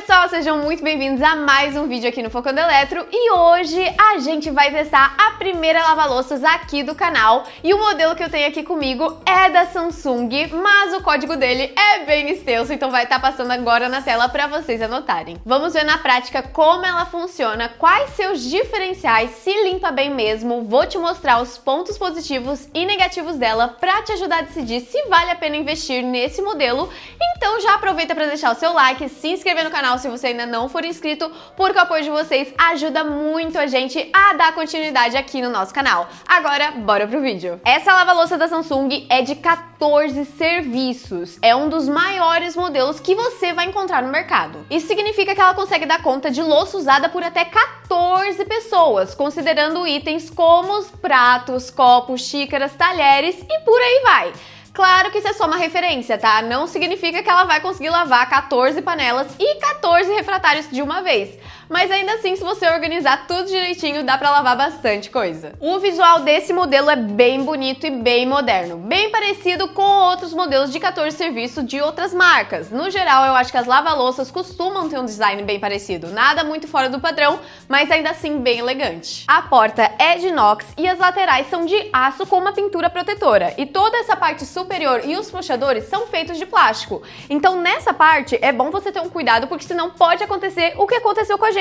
pessoal, sejam muito bem-vindos a mais um vídeo aqui no Focando Eletro e hoje a gente vai testar a primeira lava-louças aqui do canal e o modelo que eu tenho aqui comigo é da Samsung, mas o código dele é bem extenso, então vai estar passando agora na tela para vocês anotarem. Vamos ver na prática como ela funciona, quais seus diferenciais, se limpa bem mesmo, vou te mostrar os pontos positivos e negativos dela para te ajudar a decidir se vale a pena investir nesse modelo. Então já aproveita para deixar o seu like, se inscrever no canal se você ainda não for inscrito, porque o apoio de vocês ajuda muito a gente a dar continuidade aqui no nosso canal. Agora, bora pro vídeo. Essa lava-louça da Samsung é de 14 serviços. É um dos maiores modelos que você vai encontrar no mercado. Isso significa que ela consegue dar conta de louça usada por até 14 pessoas, considerando itens como os pratos, copos, xícaras, talheres e por aí vai. Claro que isso é só uma referência, tá? Não significa que ela vai conseguir lavar 14 panelas e 14 refratários de uma vez. Mas ainda assim, se você organizar tudo direitinho, dá pra lavar bastante coisa. O visual desse modelo é bem bonito e bem moderno, bem parecido com outros modelos de 14 serviços de outras marcas. No geral, eu acho que as lava-louças costumam ter um design bem parecido, nada muito fora do padrão, mas ainda assim bem elegante. A porta é de inox e as laterais são de aço com uma pintura protetora, e toda essa parte superior e os puxadores são feitos de plástico. Então nessa parte é bom você ter um cuidado, porque senão pode acontecer o que aconteceu com a gente,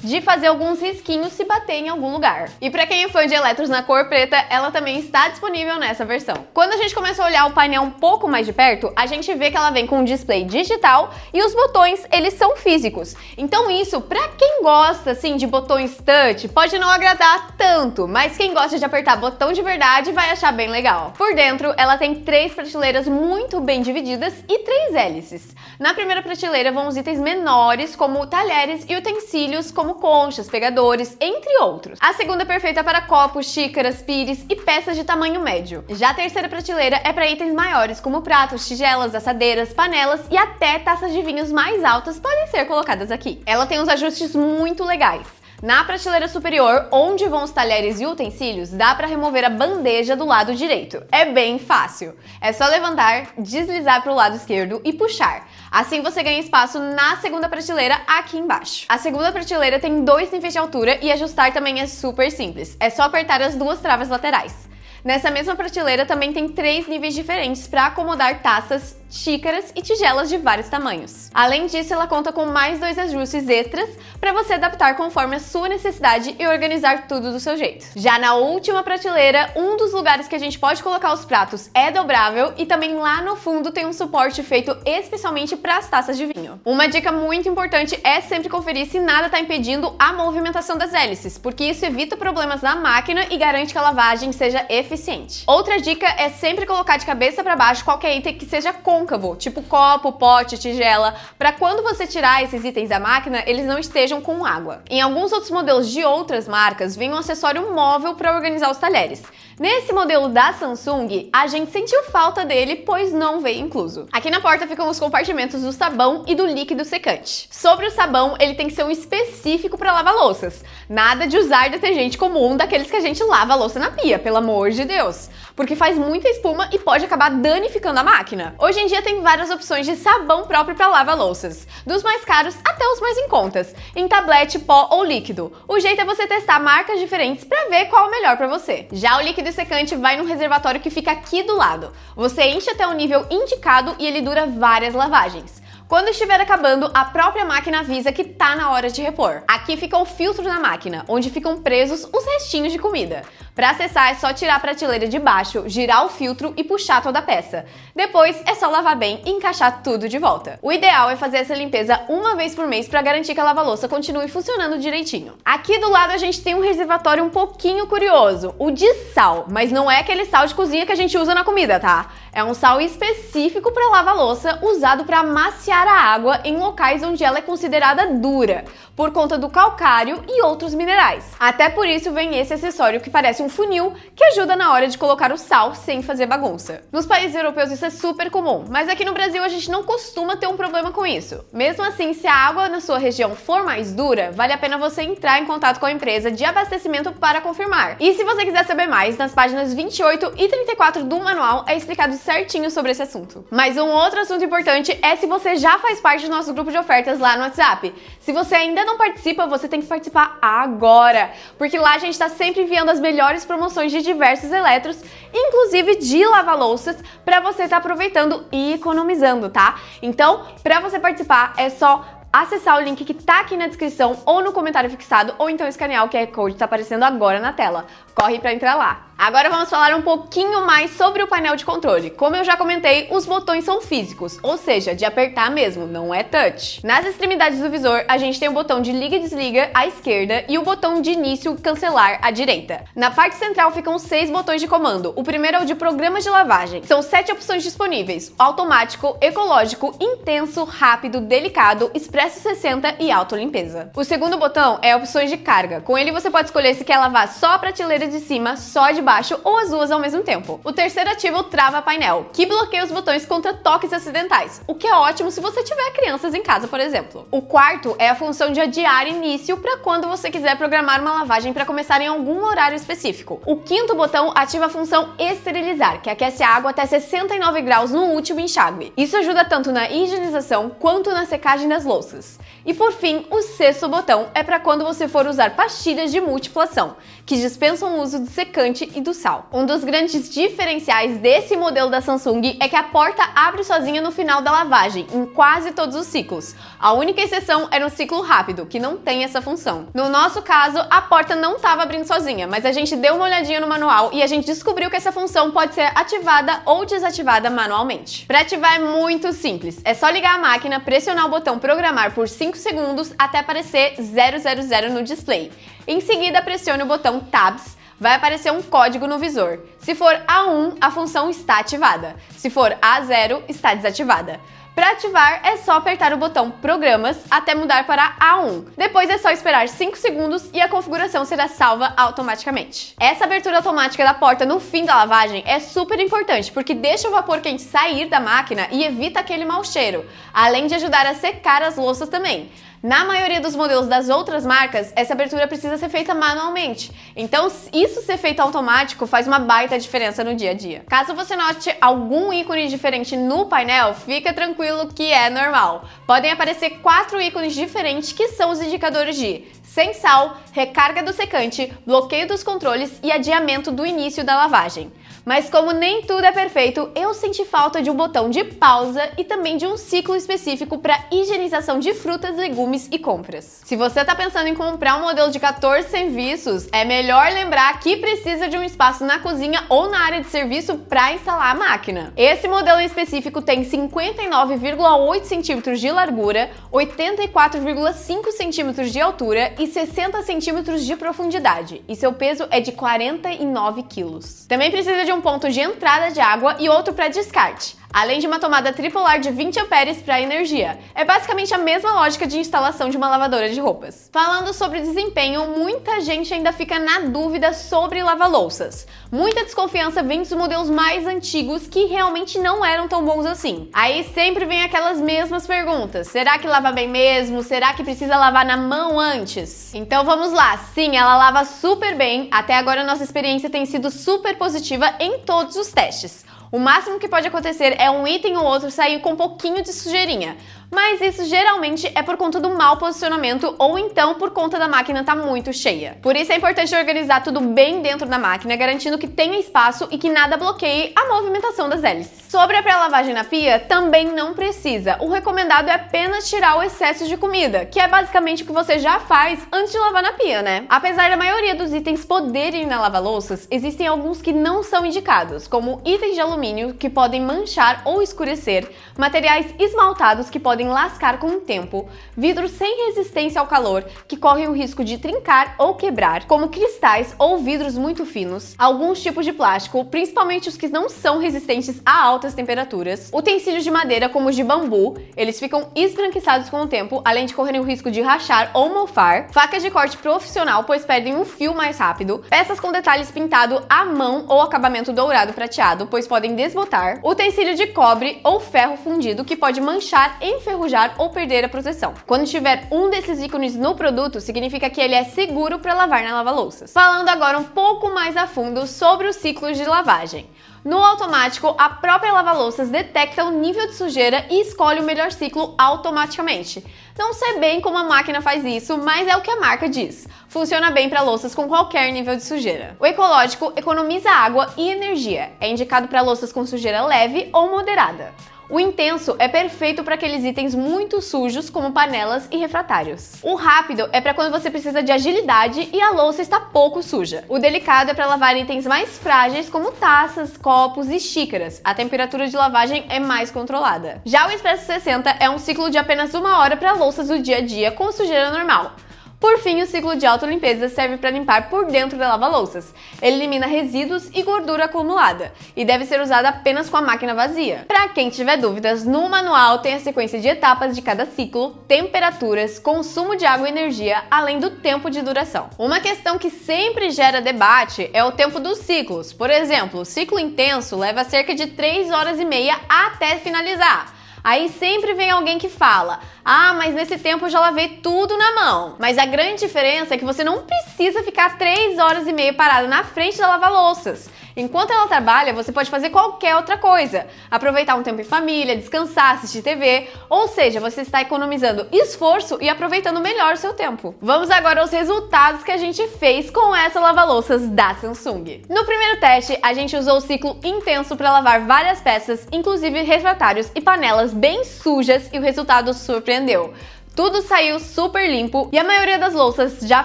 de fazer alguns risquinhos se bater em algum lugar. E pra quem é fã de eletros na cor preta, ela também está disponível nessa versão. Quando a gente começa a olhar o painel um pouco mais de perto, a gente vê que ela vem com um display digital e os botões, eles são físicos. Então isso, pra quem gosta assim de botões touch, pode não agradar tanto, mas quem gosta de apertar botão de verdade vai achar bem legal. Por dentro, ela tem 3 prateleiras muito bem divididas e 3 hélices. Na primeira prateleira vão os itens menores, como talheres e utensílios como conchas, pegadores, entre outros. A segunda é perfeita para copos, xícaras, pires e peças de tamanho médio. Já a terceira prateleira é para itens maiores, como pratos, tigelas, assadeiras, panelas e até taças de vinhos mais altas podem ser colocadas aqui. Ela tem uns ajustes muito legais. Na prateleira superior, onde vão os talheres e utensílios, dá para remover a bandeja do lado direito. É bem fácil. É só levantar, deslizar para o lado esquerdo e puxar. Assim você ganha espaço na segunda prateleira aqui embaixo. A segunda prateleira tem 2 níveis de altura e ajustar também é super simples. É só apertar as 2 travas laterais. Nessa mesma prateleira também tem 3 níveis diferentes para acomodar taças, xícaras e tigelas de vários tamanhos. Além disso, ela conta com mais 2 ajustes extras para você adaptar conforme a sua necessidade e organizar tudo do seu jeito. Já na última prateleira, um dos lugares que a gente pode colocar os pratos é dobrável e também lá no fundo tem um suporte feito especialmente para as taças de vinho. Uma dica muito importante é sempre conferir se nada está impedindo a movimentação das hélices, porque isso evita problemas na máquina e garante que a lavagem seja eficiente. Outra dica é sempre colocar de cabeça para baixo qualquer item que seja côncavo, tipo copo, pote, tigela, para quando você tirar esses itens da máquina, eles não estejam com água. Em alguns outros modelos de outras marcas, vem um acessório móvel para organizar os talheres. Nesse modelo da Samsung, a gente sentiu falta dele, pois não veio incluso. Aqui na porta ficam os compartimentos do sabão e do líquido secante. Sobre o sabão, ele tem que ser um específico para lavar louças. Nada de usar detergente comum daqueles que a gente lava a louça na pia, pelo amor de Deus, porque faz muita espuma e pode acabar danificando a máquina. Hoje em dia tem várias opções de sabão próprio para lava-louças, dos mais caros até os mais em contas, em tablete, pó ou líquido. O jeito é você testar marcas diferentes para ver qual é o melhor para você. Já o líquido secante vai no reservatório que fica aqui do lado. Você enche até o nível indicado e ele dura várias lavagens. Quando estiver acabando, a própria máquina avisa que tá na hora de repor. Aqui fica o filtro na máquina, onde ficam presos os restinhos de comida. Para acessar é só tirar a prateleira de baixo, girar o filtro e puxar toda a peça. Depois é só lavar bem e encaixar tudo de volta. O ideal é fazer essa limpeza uma vez por mês para garantir que a lava-louça continue funcionando direitinho. Aqui do lado a gente tem um reservatório um pouquinho curioso, o de sal, mas não é aquele sal de cozinha que a gente usa na comida, tá? É um sal específico para lava-louça, usado para amaciar a água em locais onde ela é considerada dura, por conta do calcário e outros minerais. Até por isso vem esse acessório que parece um funil, que ajuda na hora de colocar o sal sem fazer bagunça. Nos países europeus isso é super comum, mas aqui no Brasil a gente não costuma ter um problema com isso. Mesmo assim, se a água na sua região for mais dura, vale a pena você entrar em contato com a empresa de abastecimento para confirmar. E se você quiser saber mais, nas páginas 28 e 34 do manual é explicado certinho sobre esse assunto. Mas um outro assunto importante é se você já faz parte do nosso grupo de ofertas lá no WhatsApp. Se você ainda não participa, você tem que participar agora, porque lá a gente tá sempre enviando as melhores promoções de diversos eletros, inclusive de lava-louças, para você estar aproveitando e economizando, tá? Então, para você participar, é só acessar o link que tá aqui na descrição ou no comentário fixado, ou então escanear o QR Code que tá aparecendo agora na tela. Corre para entrar lá. Agora vamos falar um pouquinho mais sobre o painel de controle. Como eu já comentei, os botões são físicos, ou seja, de apertar mesmo, não é touch. Nas extremidades do visor, a gente tem o botão de liga e desliga à esquerda e o botão de início cancelar à direita. Na parte central ficam 6 botões de comando. O primeiro é o de programas de lavagem. São 7 opções disponíveis: automático, ecológico, intenso, rápido, delicado, expresso 60 e auto limpeza. O segundo botão é opções de carga. Com ele você pode escolher se quer lavar só a prateleira de cima, só de baixo ou as duas ao mesmo tempo. O terceiro ativa o trava-painel, que bloqueia os botões contra toques acidentais, o que é ótimo se você tiver crianças em casa, por exemplo. O quarto é a função de adiar início para quando você quiser programar uma lavagem para começar em algum horário específico. O quinto botão ativa a função esterilizar, que aquece a água até 69 graus no último enxágue. Isso ajuda tanto na higienização quanto na secagem das louças. E por fim, o sexto botão é para quando você for usar pastilhas de múltipla ação, que dispensam o uso do secante e do sal. Um dos grandes diferenciais desse modelo da Samsung é que a porta abre sozinha no final da lavagem, em quase todos os ciclos. A única exceção era um ciclo rápido, que não tem essa função. No nosso caso, a porta não estava abrindo sozinha, mas a gente deu uma olhadinha no manual e a gente descobriu que essa função pode ser ativada ou desativada manualmente. Para ativar é muito simples, é só ligar a máquina, pressionar o botão programar por 5 segundos até aparecer 000 no display. Em seguida, pressione o botão Tabs. Vai aparecer um código no visor. Se for A1, a função está ativada. Se for A0, está desativada. Para ativar, é só apertar o botão Programas até mudar para A1. Depois é só esperar 5 segundos e a configuração será salva automaticamente. Essa abertura automática da porta no fim da lavagem é super importante, porque deixa o vapor quente sair da máquina e evita aquele mau cheiro, além de ajudar a secar as louças também. Na maioria dos modelos das outras marcas, essa abertura precisa ser feita manualmente. Então, isso ser feito automático faz uma baita diferença no dia a dia. Caso você note algum ícone diferente no painel, fica tranquilo que é normal. Podem aparecer 4 ícones diferentes que são os indicadores de sem sal, recarga do secante, bloqueio dos controles e adiamento do início da lavagem. Mas como nem tudo é perfeito, eu senti falta de um botão de pausa e também de um ciclo específico para higienização de frutas, legumes e compras. Se você está pensando em comprar um modelo de 14 serviços, é melhor lembrar que precisa de um espaço na cozinha ou na área de serviço para instalar a máquina. Esse modelo em específico tem 59,8 centímetros de largura, 84,5 centímetros de altura e 60 centímetros de profundidade, e seu peso é de 49 quilos. Também precisa de um ponto de entrada de água e outro para descarte, além de uma tomada tripolar de 20 amperes para energia. É basicamente a mesma lógica de instalação de uma lavadora de roupas. Falando sobre desempenho, muita gente ainda fica na dúvida sobre lava-louças. Muita desconfiança vem dos modelos mais antigos que realmente não eram tão bons assim. Aí sempre vem aquelas mesmas perguntas: será que lava bem mesmo? Será que precisa lavar na mão antes? Então vamos lá, sim, ela lava super bem. Até agora nossa experiência tem sido super positiva em todos os testes. O máximo que pode acontecer é um item ou outro sair com um pouquinho de sujeirinha, mas isso geralmente é por conta do mau posicionamento ou então por conta da máquina estar muito cheia. Por isso é importante organizar tudo bem dentro da máquina, garantindo que tenha espaço e que nada bloqueie a movimentação das hélices. Sobre a pré-lavagem na pia, também não precisa. O recomendado é apenas tirar o excesso de comida, que é basicamente o que você já faz antes de lavar na pia, né? Apesar da maioria dos itens poderem ir na lava-louças, existem alguns que não são indicados, como itens de alumínio que podem manchar ou escurecer, materiais esmaltados que podem lascar com o tempo, vidros sem resistência ao calor que correm o risco de trincar ou quebrar, como cristais ou vidros muito finos, alguns tipos de plástico, principalmente os que não são resistentes a altas temperaturas, utensílios de madeira como os de bambu, eles ficam esbranquiçados com o tempo, além de correrem o risco de rachar ou mofar, facas de corte profissional, pois perdem um fio mais rápido, peças com detalhes pintado à mão ou acabamento dourado prateado, pois podem desbotar, utensílio de cobre ou ferro fundido que pode manchar em enferrujar ou perder a proteção. Quando tiver um desses ícones no produto, significa que ele é seguro para lavar na lava-louças. Falando agora um pouco mais a fundo sobre os ciclos de lavagem. No automático, a própria lava-louças detecta o nível de sujeira e escolhe o melhor ciclo automaticamente. Não sei bem como a máquina faz isso, mas é o que a marca diz. Funciona bem para louças com qualquer nível de sujeira. O ecológico economiza água e energia. É indicado para louças com sujeira leve ou moderada. O intenso é perfeito para aqueles itens muito sujos, como panelas e refratários. O rápido é para quando você precisa de agilidade e a louça está pouco suja. O delicado é para lavar itens mais frágeis, como taças, copos e xícaras. A temperatura de lavagem é mais controlada. Já o Expresso 60 é um ciclo de apenas 1 hora para louças do dia a dia com sujeira normal. Por fim, o ciclo de autolimpeza serve para limpar por dentro da lava-louças. Ele elimina resíduos e gordura acumulada e deve ser usado apenas com a máquina vazia. Para quem tiver dúvidas, no manual tem a sequência de etapas de cada ciclo, temperaturas, consumo de água e energia, além do tempo de duração. Uma questão que sempre gera debate é o tempo dos ciclos. Por exemplo, o ciclo intenso leva cerca de 3 horas e meia até finalizar. Aí sempre vem alguém que fala: ah, mas nesse tempo eu já lavei tudo na mão. Mas a grande diferença é que você não precisa ficar 3 horas e meia parado na frente da lava-louças. Enquanto ela trabalha, você pode fazer qualquer outra coisa. Aproveitar um tempo em família, descansar, assistir TV. Ou seja, você está economizando esforço e aproveitando melhor o seu tempo. Vamos agora aos resultados que a gente fez com essa lava-louças da Samsung. No primeiro teste, a gente usou o ciclo intenso para lavar várias peças, inclusive refratários e panelas bem sujas, e o resultado surpreendeu. Tudo saiu super limpo e a maioria das louças já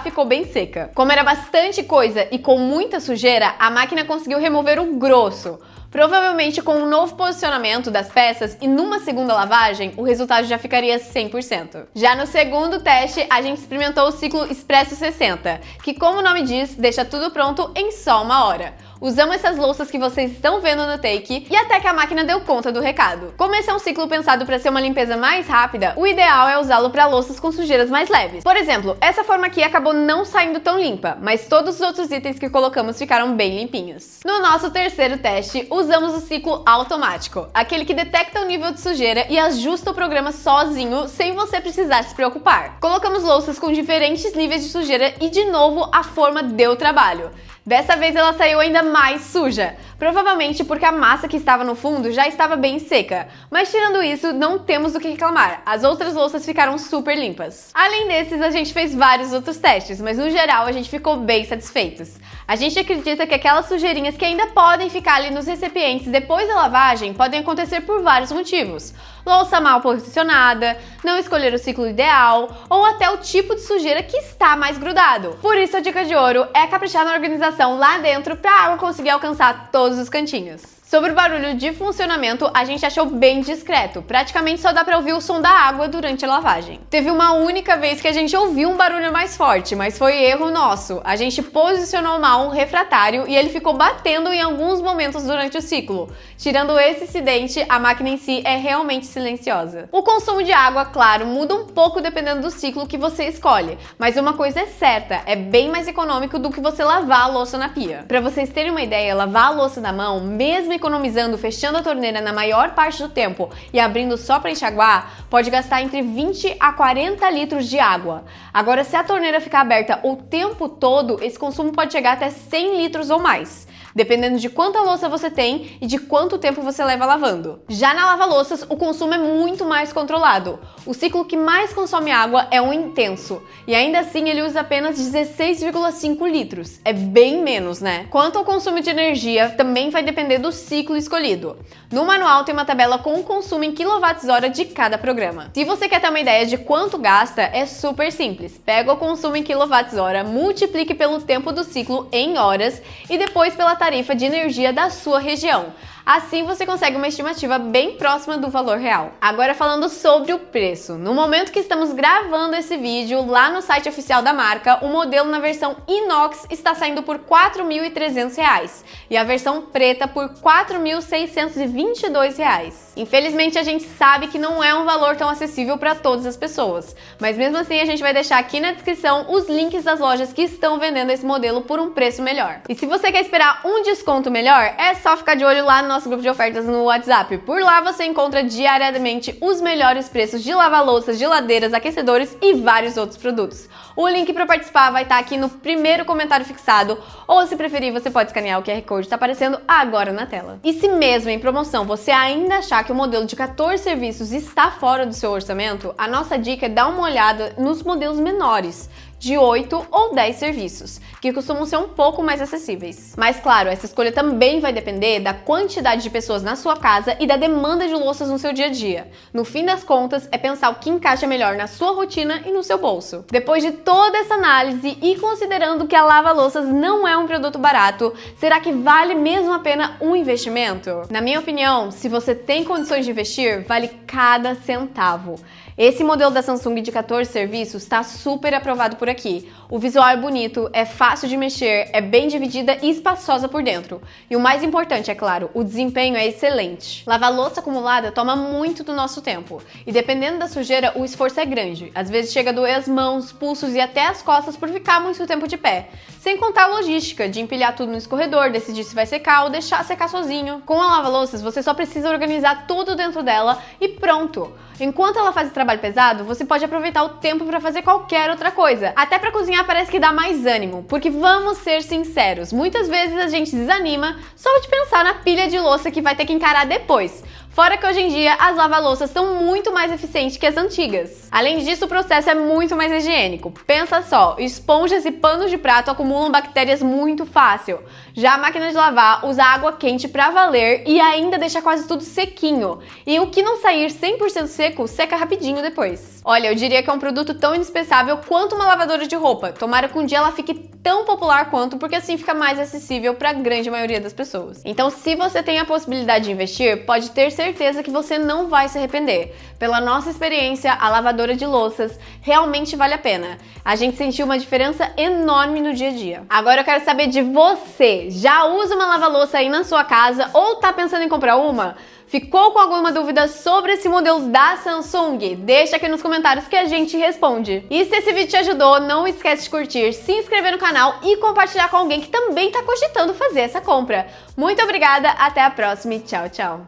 ficou bem seca. Como era bastante coisa e com muita sujeira, a máquina conseguiu remover o grosso. Provavelmente com um novo posicionamento das peças e numa segunda lavagem, o resultado já ficaria 100%. Já no segundo teste, a gente experimentou o ciclo Expresso 60, que, como o nome diz, deixa tudo pronto em só 1 hora. Usamos essas louças que vocês estão vendo no take e até que a máquina deu conta do recado. Como esse é um ciclo pensado para ser uma limpeza mais rápida, o ideal é usá-lo para louças com sujeiras mais leves. Por exemplo, essa forma aqui acabou não saindo tão limpa, mas todos os outros itens que colocamos ficaram bem limpinhos. No nosso terceiro teste, usamos o ciclo automático, aquele que detecta o nível de sujeira e ajusta o programa sozinho, sem você precisar se preocupar. Colocamos louças com diferentes níveis de sujeira e, de novo, a forma deu trabalho. Dessa vez ela saiu ainda mais suja, provavelmente porque a massa que estava no fundo já estava bem seca. Mas tirando isso, não temos o que reclamar, as outras louças ficaram super limpas. Além desses, a gente fez vários outros testes, mas no geral a gente ficou bem satisfeitos. A gente acredita que aquelas sujeirinhas que ainda podem ficar ali nos recipientes depois da lavagem podem acontecer por vários motivos. Louça mal posicionada, não escolher o ciclo ideal ou até o tipo de sujeira que está mais grudado. Por isso a dica de ouro é caprichar na organização lá dentro para a água conseguir alcançar todos os cantinhos. Sobre o barulho de funcionamento, a gente achou bem discreto, praticamente só dá pra ouvir o som da água durante a lavagem. Teve uma única vez que a gente ouviu um barulho mais forte, mas foi erro nosso. A gente posicionou mal um refratário e ele ficou batendo em alguns momentos durante o ciclo. Tirando esse incidente, a máquina em si é realmente silenciosa. O consumo de água, claro, muda um pouco dependendo do ciclo que você escolhe, mas uma coisa é certa, é bem mais econômico do que você lavar a louça na pia. Pra vocês terem uma ideia, lavar a louça na mão, mesmo economizando, fechando a torneira na maior parte do tempo e abrindo só para enxaguar, pode gastar entre 20 a 40 litros de água. Agora, se a torneira ficar aberta o tempo todo, esse consumo pode chegar até 100 litros ou mais, dependendo de quanta louça você tem e de quanto tempo você leva lavando. Já na lava-louças, o consumo é muito mais controlado. O ciclo que mais consome água é o intenso, e ainda assim ele usa apenas 16,5 litros. É bem menos, né? Quanto ao consumo de energia, também vai depender do ciclo escolhido. No manual tem uma tabela com o consumo em kWh de cada programa. Se você quer ter uma ideia de quanto gasta, é super simples. Pega o consumo em kWh, multiplique pelo tempo do ciclo em horas e depois pela tarifa de energia da sua região. Assim você consegue uma estimativa bem próxima do valor real. Agora falando sobre o preço. No momento que estamos gravando esse vídeo, lá no site oficial da marca, o modelo na versão inox está saindo por R$ 4.300 e a versão preta por R$ 4.622. Infelizmente a gente sabe que não é um valor tão acessível para todas as pessoas, mas mesmo assim a gente vai deixar aqui na descrição os links das lojas que estão vendendo esse modelo por um preço melhor. E se você quer esperar um desconto melhor, é só ficar de olho lá no nosso grupo de ofertas no WhatsApp. Por lá você encontra diariamente os melhores preços de lava-louças, geladeiras, aquecedores e vários outros produtos. O link para participar vai estar aqui no primeiro comentário fixado, ou se preferir você pode escanear o QR Code que está aparecendo agora na tela. E se mesmo em promoção você ainda achar que o modelo de 14 serviços está fora do seu orçamento, a nossa dica é dar uma olhada nos modelos menores, de 8 ou 10 serviços, que costumam ser um pouco mais acessíveis. Mas claro, essa escolha também vai depender da quantidade de pessoas na sua casa e da demanda de louças no seu dia a dia. No fim das contas, é pensar o que encaixa melhor na sua rotina e no seu bolso. Depois de toda essa análise e considerando que a lava-louças não é um produto barato, será que vale mesmo a pena um investimento? Na minha opinião, se você tem condições de investir, vale cada centavo. Esse modelo da Samsung de 14 serviços está super aprovado por aqui. O visual é bonito, é fácil de mexer, é bem dividida e espaçosa por dentro. E o mais importante, é claro, o desempenho é excelente. Lavar louça acumulada toma muito do nosso tempo. E dependendo da sujeira, o esforço é grande. Às vezes chega a doer as mãos, pulsos e até as costas por ficar muito tempo de pé. Sem contar a logística de empilhar tudo no escorredor, decidir se vai secar ou deixar secar sozinho. Com a lava-louças, você só precisa organizar tudo dentro dela e pronto. Enquanto ela faz o trabalho pesado, você pode aproveitar o tempo para fazer qualquer outra coisa. Até para cozinhar parece que dá mais ânimo, porque vamos ser sinceros, muitas vezes a gente desanima só de pensar na pilha de louça que vai ter que encarar depois. Fora que hoje em dia as lava-louças são muito mais eficientes que as antigas. Além disso, o processo é muito mais higiênico. Pensa só, esponjas e panos de prato acumulam bactérias muito fácil. Já a máquina de lavar usa água quente pra valer e ainda deixa quase tudo sequinho. E o que não sair 100% seco, seca rapidinho depois. Olha, eu diria que é um produto tão indispensável quanto uma lavadora de roupa. Tomara que um dia ela fique tão popular quanto, porque assim fica mais acessível para a grande maioria das pessoas. Então, se você tem a possibilidade de investir, pode ter certeza que você não vai se arrepender. Pela nossa experiência, a lavadora de louças realmente vale a pena. A gente sentiu uma diferença enorme no dia a dia. Agora eu quero saber de você. Já usa uma lava-louça aí na sua casa ou tá pensando em comprar uma? Ficou com alguma dúvida sobre esse modelo da Samsung? Deixa aqui nos comentários que a gente responde. E se esse vídeo te ajudou, não esquece de curtir, se inscrever no canal e compartilhar com alguém que também tá cogitando fazer essa compra. Muito obrigada, até a próxima e tchau, tchau!